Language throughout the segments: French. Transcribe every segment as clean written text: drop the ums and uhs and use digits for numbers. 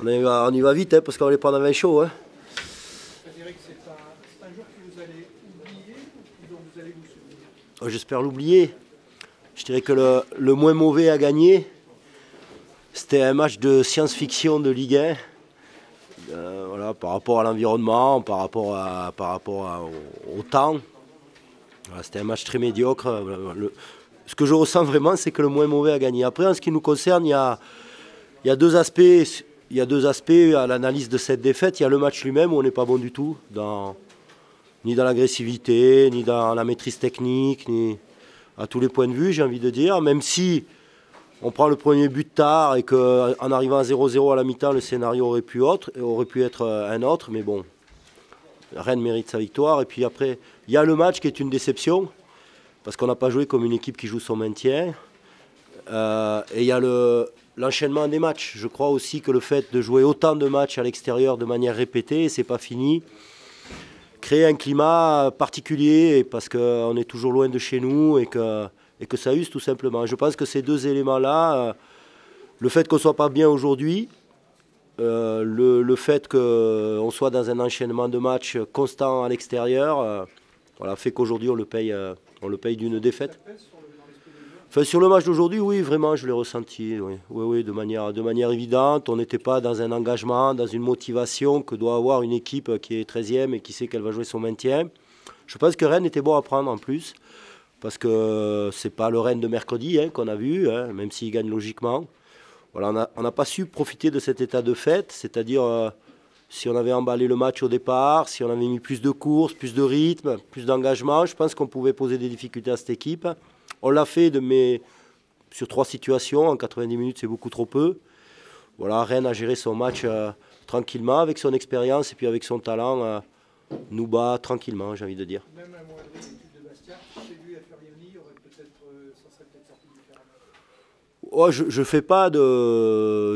On y va vite hein, parce qu'on va les prendre à 20 chaud. Hein. Frédéric, c'est un jour que vous allez oublier ou dont vous allez vous souvenir? J'espère l'oublier. Je dirais que le moins mauvais à gagner, c'était un match de science-fiction de Ligue 1. Voilà, par rapport à l'environnement, par rapport au temps. Voilà, c'était un match très médiocre. Ce que je ressens vraiment, c'est que le moins mauvais a gagné. Après, en ce qui nous concerne, il y a deux aspects. Il y a deux aspects à l'analyse de cette défaite. Il y a le match lui-même où on n'est pas bon du tout, ni dans l'agressivité, ni dans la maîtrise technique, ni à tous les points de vue, j'ai envie de dire. Même si on prend le premier but tard et qu'en arrivant à 0-0 à la mi-temps, le scénario aurait pu être un autre. Mais bon, Rennes mérite sa victoire. Et puis après, il y a le match qui est une déception, parce qu'on n'a pas joué comme une équipe qui joue son maintien. Et il y a l'enchaînement des matchs. Je crois aussi que le fait de jouer autant de matchs à l'extérieur de manière répétée, et c'est pas fini, crée un climat particulier parce qu'on est toujours loin de chez nous et que ça use tout simplement. Je pense que ces deux éléments-là, le fait qu'on ne soit pas bien aujourd'hui, le fait qu'on soit dans un enchaînement de matchs constant à l'extérieur, voilà, fait qu'aujourd'hui on le paye d'une défaite. Enfin, sur le match d'aujourd'hui, oui, vraiment, je l'ai ressenti, oui, de manière évidente. On n'était pas dans un engagement, dans une motivation que doit avoir une équipe qui est 13e et qui sait qu'elle va jouer son maintien. Je pense que Rennes était bon à prendre en plus, parce que c'est pas le Rennes de mercredi qu'on a vu, même s'il gagne logiquement. Voilà, on n'a pas su profiter de cet état de fait, c'est-à-dire si on avait emballé le match au départ, si on avait mis plus de courses, plus de rythme, plus d'engagement, je pense qu'on pouvait poser des difficultés à cette équipe. On l'a fait, mais sur 3 situations, en 90 minutes, c'est beaucoup trop peu. Voilà, Rennes a géré son match tranquillement, avec son expérience et puis avec son talent, nous bat tranquillement, j'ai envie de dire. Même un moindre équipe de Bastia, chez lui à Furiani, ça serait peut-être sorti différemment.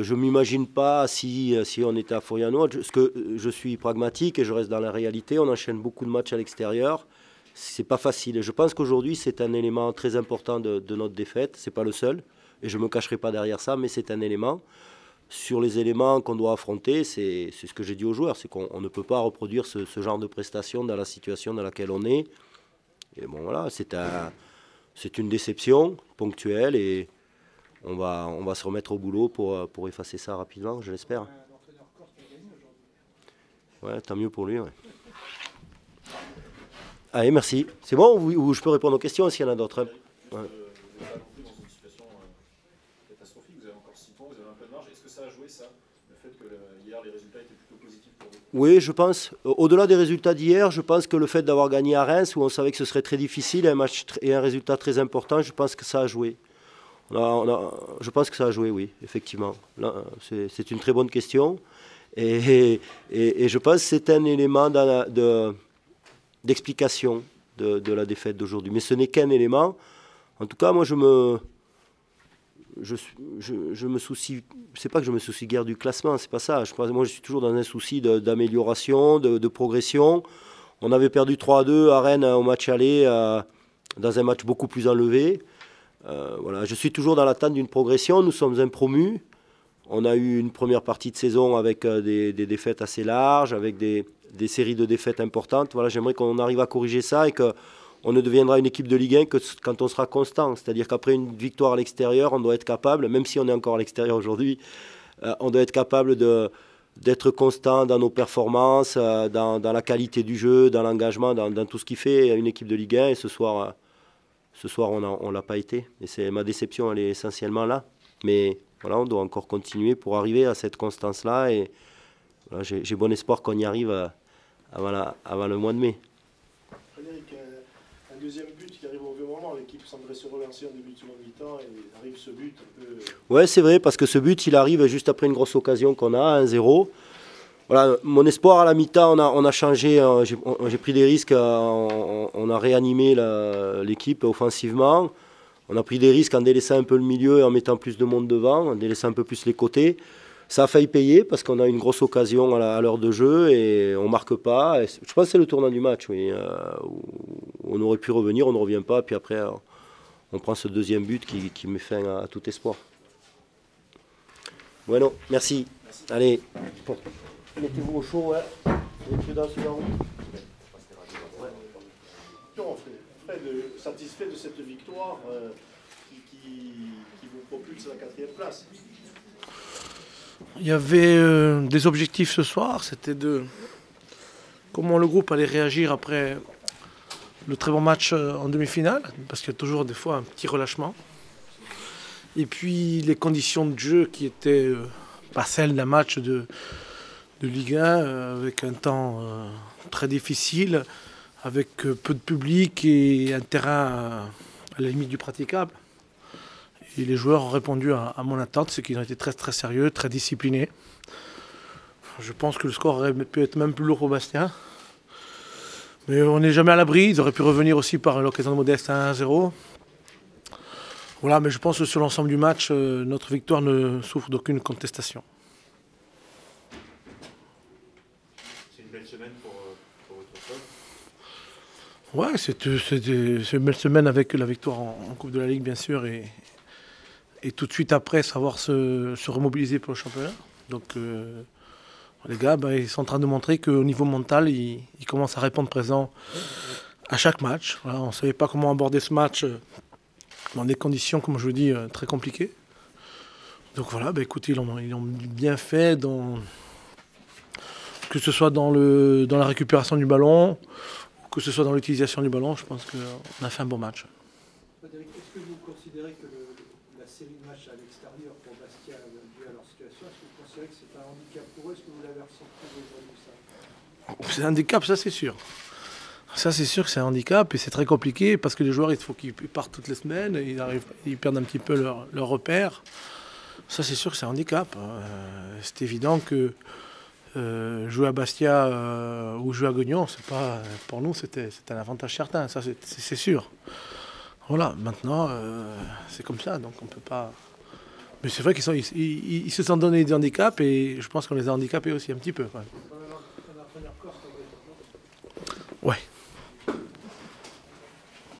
Je m'imagine pas si on était à Furiano. Je suis pragmatique et je reste dans la réalité. On enchaîne beaucoup de matchs à l'extérieur. C'est pas facile. Et je pense qu'aujourd'hui, c'est un élément très important de notre défaite. C'est pas le seul. Et je me cacherai pas derrière ça, mais c'est un élément. Sur les éléments qu'on doit affronter, c'est ce que j'ai dit aux joueurs, c'est qu'on ne peut pas reproduire ce genre de prestations dans la situation dans laquelle on est. Et bon, voilà, c'est une déception ponctuelle et on va se remettre au boulot pour effacer ça rapidement, je l'espère. Ouais, tant mieux pour lui. Ouais. Allez, merci. C'est bon ou je peux répondre aux questions s'il y en a d'autres? Ouais. Oui, je pense. Au-delà des résultats d'hier, je pense que le fait d'avoir gagné à Reims, où on savait que ce serait très difficile, un match et un résultat très important, je pense que ça a joué. Je pense que ça a joué, oui, effectivement. C'est une très bonne question. Et je pense que c'est un élément d'explication de la défaite d'aujourd'hui. Mais ce n'est qu'un élément. En tout cas, moi, je me soucie, c'est pas que je me soucie guère du classement, c'est pas ça. Moi, je suis toujours dans un souci d'amélioration, de progression. On avait perdu 3-2 à Rennes au match aller, dans un match beaucoup plus enlevé. Voilà, je suis toujours dans l'attente d'une progression. Nous sommes un promu. On a eu une première partie de saison avec des défaites assez larges, avec des séries de défaites importantes. Voilà, j'aimerais qu'on arrive à corriger ça et qu'on ne deviendra une équipe de Ligue 1 que quand on sera constant. C'est-à-dire qu'après une victoire à l'extérieur, on doit être capable, même si on est encore à l'extérieur aujourd'hui, on doit être capable d'être constant dans nos performances, dans la qualité du jeu, dans l'engagement, dans tout ce qui fait une équipe de Ligue 1. Et ce soir on ne l'a pas été. Et ma déception, elle est essentiellement là. Mais voilà, on doit encore continuer pour arriver à cette constance-là. Et voilà, j'ai bon espoir qu'on y arrive avant le mois de mai. Frédéric, un deuxième but qui arrive au mauvais moment. L'équipe semblait se relancer en début de seconde mi-temps et arrive ce but un peu... Ouais, c'est vrai, parce que ce but, il arrive juste après une grosse occasion qu'on a, 1-0. Voilà, mon espoir à la mi-temps, on a changé, j'ai pris des risques, on a réanimé l'équipe offensivement. On a pris des risques en délaissant un peu le milieu et en mettant plus de monde devant, en délaissant un peu plus les côtés. Ça a failli payer parce qu'on a une grosse occasion à l'heure de jeu et on ne marque pas. Et je pense que c'est le tournant du match, oui. On aurait pu revenir, on ne revient pas. Puis après, on prend ce deuxième but qui met fin à tout espoir. Bueno, merci. Allez, mettez-vous au chaud, ouais. Soyez prudents sur la route. Fred, satisfait de cette victoire qui vous propulse à la 4e place. Il y avait des objectifs ce soir, c'était de comment le groupe allait réagir après le très bon match en demi-finale, parce qu'il y a toujours des fois un petit relâchement. Et puis les conditions de jeu qui étaient pas celles d'un match de Ligue 1, avec un temps très difficile, avec peu de public et un terrain à la limite du praticable. Et les joueurs ont répondu à mon attente, c'est qu'ils ont été très très sérieux, très disciplinés. Je pense que le score aurait pu être même plus lourd au Bastia. Mais on n'est jamais à l'abri, ils auraient pu revenir aussi par l'occasion de Modeste à 1-0. Voilà, mais je pense que sur l'ensemble du match, notre victoire ne souffre d'aucune contestation. C'est une belle semaine pour votre club. Ouais, c'est une belle semaine avec la victoire en Coupe de la Ligue, bien sûr, et tout de suite après, savoir se remobiliser pour le championnat. Donc, les gars, ils sont en train de montrer qu'au niveau mental, ils commencent à répondre présent à chaque match. Voilà, on ne savait pas comment aborder ce match dans des conditions, comme je vous dis, très compliquées. Donc voilà, écoutez, ils ont bien fait, que ce soit dans la récupération du ballon, ou que ce soit dans l'utilisation du ballon. Je pense qu'on a fait un bon match. Frédéric, est-ce que vous considérez que la série de matchs à l'extérieur pour Bastia, dû à leur situation, est-ce que vous considérez que c'est un handicap pour eux? Est-ce que vous l'avez ressenti aujourd'hui, ça? C'est un handicap, ça c'est sûr. Ça c'est sûr que c'est un handicap et c'est très compliqué parce que les joueurs, il faut qu'ils partent toutes les semaines, ils perdent un petit peu leur repère. Ça c'est sûr que c'est un handicap. C'est évident que jouer à Bastia ou jouer à Guignon, c'est pas, pour nous c'était un avantage certain, ça c'est sûr. Voilà, maintenant c'est comme ça, donc on peut pas. Mais c'est vrai qu'ils se sont donné des handicaps et je pense qu'on les a handicapés aussi un petit peu. Ouais. Un entraîneur corse, Ouais.